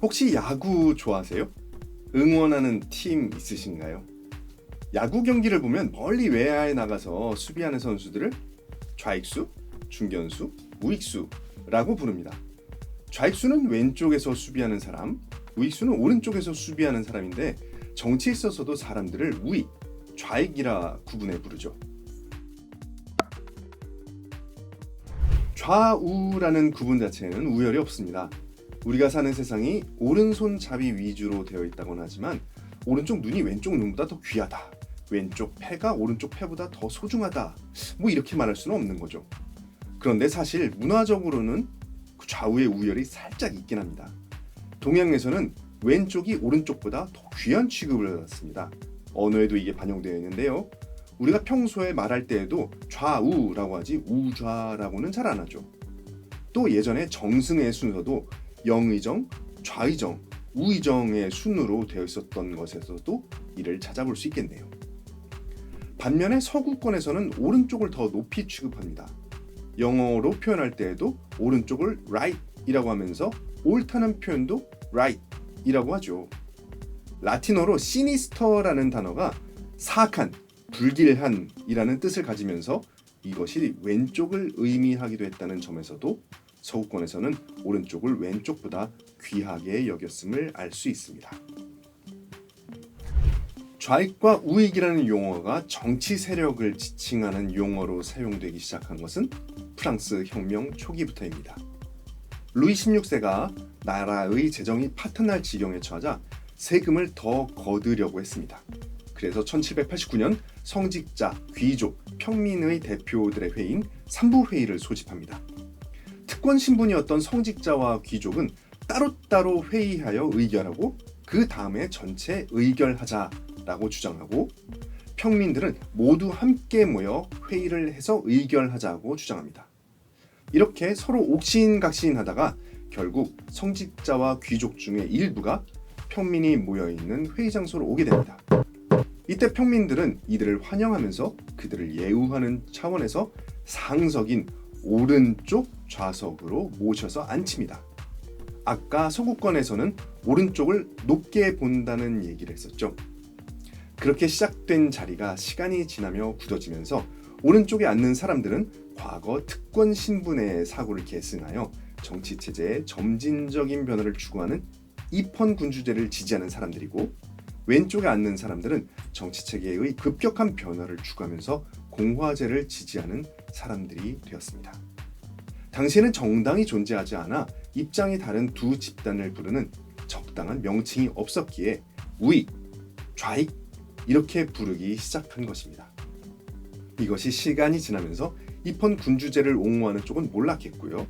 혹시 야구 좋아하세요? 응원하는 팀 있으신가요? 야구 경기를 보면 멀리 외야에 나가서 수비하는 선수들을 좌익수, 중견수, 우익수라고 부릅니다. 좌익수는 왼쪽에서 수비하는 사람, 우익수는 오른쪽에서 수비하는 사람인데 정치에 있어서도 사람들을 우익, 좌익이라 구분해 부르죠. 좌우라는 구분 자체는 우열이 없습니다. 우리가 사는 세상이 오른손잡이 위주로 되어 있다고는 하지만 오른쪽 눈이 왼쪽 눈보다 더 귀하다, 왼쪽 폐가 오른쪽 폐보다 더 소중하다, 뭐 이렇게 말할 수는 없는 거죠. 그런데 사실 문화적으로는 좌우의 우열이 살짝 있긴 합니다. 동양에서는 왼쪽이 오른쪽보다 더 귀한 취급을 받았습니다. 언어에도 이게 반영되어 있는데요. 우리가 평소에 말할 때에도 좌우라고 하지 우좌라고는 잘 안 하죠. 또 예전에 정승의 순서도 영의정, 좌의정, 우의정의 순으로 되어 있었던 것에서도 이를 찾아볼 수 있겠네요. 반면에 서구권에서는 오른쪽을 더 높이 취급합니다. 영어로 표현할 때에도 오른쪽을 right이라고 하면서 옳다는 표현도 right이라고 하죠. 라틴어로 시니스터라는 단어가 사악한, 불길한이라는 뜻을 가지면서 이것이 왼쪽을 의미하기도 했다는 점에서도 서구권에서는 오른쪽을 왼쪽보다 귀하게 여겼음을 알 수 있습니다. 좌익과 우익이라는 용어가 정치 세력을 지칭하는 용어로 사용되기 시작한 것은 프랑스 혁명 초기부터입니다. 루이 16세가 나라의 재정이 파탄날 지경에 처하자 세금을 더 거두려고 했습니다. 그래서 1789년 성직자, 귀족, 평민의 대표들의 회의인 삼부회의를 소집합니다. 특권 신분이었던 성직자와 귀족은 따로따로 회의하여 의결하고 그 다음에 전체 의결하자라고 주장하고, 평민들은 모두 함께 모여 회의를 해서 의결하자고 주장합니다. 이렇게 서로 옥신각신하다가 결국 성직자와 귀족 중에 일부가 평민이 모여있는 회의 장소로 오게 됩니다. 이때 평민들은 이들을 환영하면서 그들을 예우하는 차원에서 상석인 오른쪽 좌석으로 모셔서 앉힙니다. 아까 서구권에서는 오른쪽을 높게 본다는 얘기를 했었죠. 그렇게 시작된 자리가 시간이 지나며 굳어지면서 오른쪽에 앉는 사람들은 과거 특권 신분의 사고를 계승하여 정치체제의 점진적인 변화를 추구하는 입헌군주제를 지지하는 사람들이고, 왼쪽에 앉는 사람들은 정치체계의 급격한 변화를 추구하면서 공화제를 지지하는 사람들이 되었습니다. 당시에는 정당이 존재하지 않아 입장이 다른 두 집단을 부르는 적당한 명칭이 없었기에 우익, 좌익 이렇게 부르기 시작한 것입니다. 이것이 시간이 지나면서 입헌군주제를 옹호하는 쪽은 몰락했고요.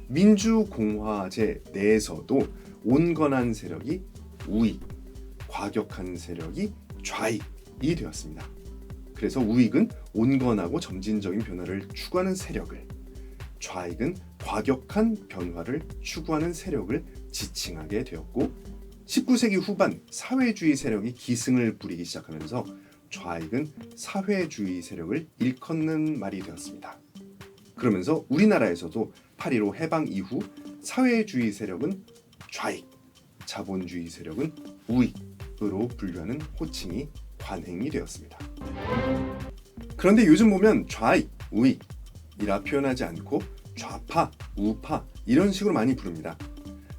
민주공화제 내에서도 온건한 세력이 우익, 과격한 세력이 좌익이 되었습니다. 그래서 우익은 온건하고 점진적인 변화를 추구하는 세력을, 좌익은 과격한 변화를 추구하는 세력을 지칭하게 되었고, 19세기 후반 사회주의 세력이 기승을 부리기 시작하면서 좌익은 사회주의 세력을 일컫는 말이 되었습니다. 그러면서 우리나라에서도 8.15 해방 이후 사회주의 세력은 좌익, 자본주의 세력은 우익으로 분류하는 호칭이 관행이 되었습니다. 그런데 요즘 보면 좌익, 우익이라 표현하지 않고 좌파, 우파 이런 식으로 많이 부릅니다.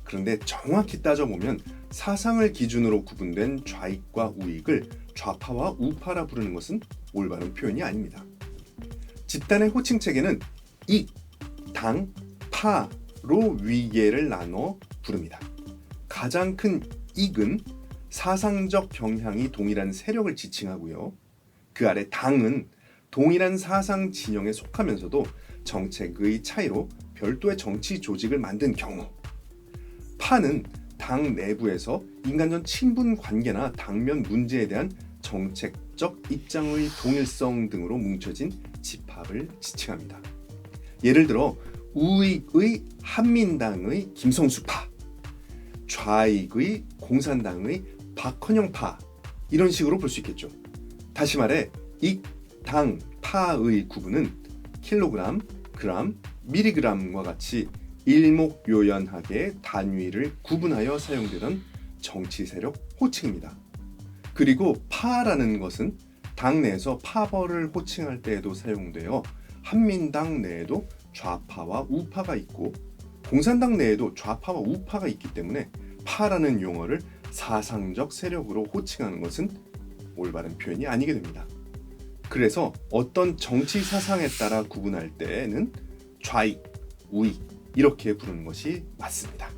그런데 정확히 따져보면 사상을 기준으로 구분된 좌익과 우익을 좌파와 우파라 부르는 것은 올바른 표현이 아닙니다. 집단의 호칭체계는 익, 당, 파로 위계를 나눠 부릅니다. 가장 큰 익은 사상적 경향이 동일한 세력을 지칭하고요. 그 아래 당은 동일한 사상 진영에 속하면서도 정책의 차이로 별도의 정치 조직을 만든 경우, 파는 당 내부에서 인간전 친분 관계나 당면 문제에 대한 정책적 입장의 동일성 등으로 뭉쳐진 집합을 지칭합니다. 예를 들어 우익의 한민당의 김성수파, 좌익의 공산당의 박헌영파 이런 식으로 볼 수 있겠죠. 다시 말해 익, 당, 파의 구분은 킬로그램, 그램, 미리그램과 같이 일목요연하게 단위를 구분하여 사용되던 정치 세력 호칭입니다. 그리고 파라는 것은 당 내에서 파벌을 호칭할 때에도 사용되어 한민당 내에도 좌파와 우파가 있고 공산당 내에도 좌파와 우파가 있기 때문에 파라는 용어를 사상적 세력으로 호칭하는 것은 올바른 표현이 아니게 됩니다. 그래서 어떤 정치 사상에 따라 구분할 때에는 좌익, 우익 이렇게 부르는 것이 맞습니다.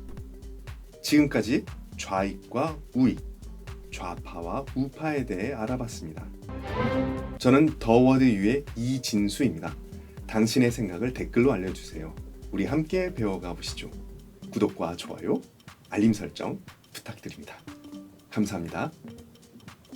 지금까지 좌익과 우익, 좌파와 우파에 대해 알아봤습니다. 저는 더워드유의 이진수입니다. 당신의 생각을 댓글로 알려주세요. 우리 함께 배워가 보시죠. 구독과 좋아요, 알림 설정 부탁드립니다. 감사합니다.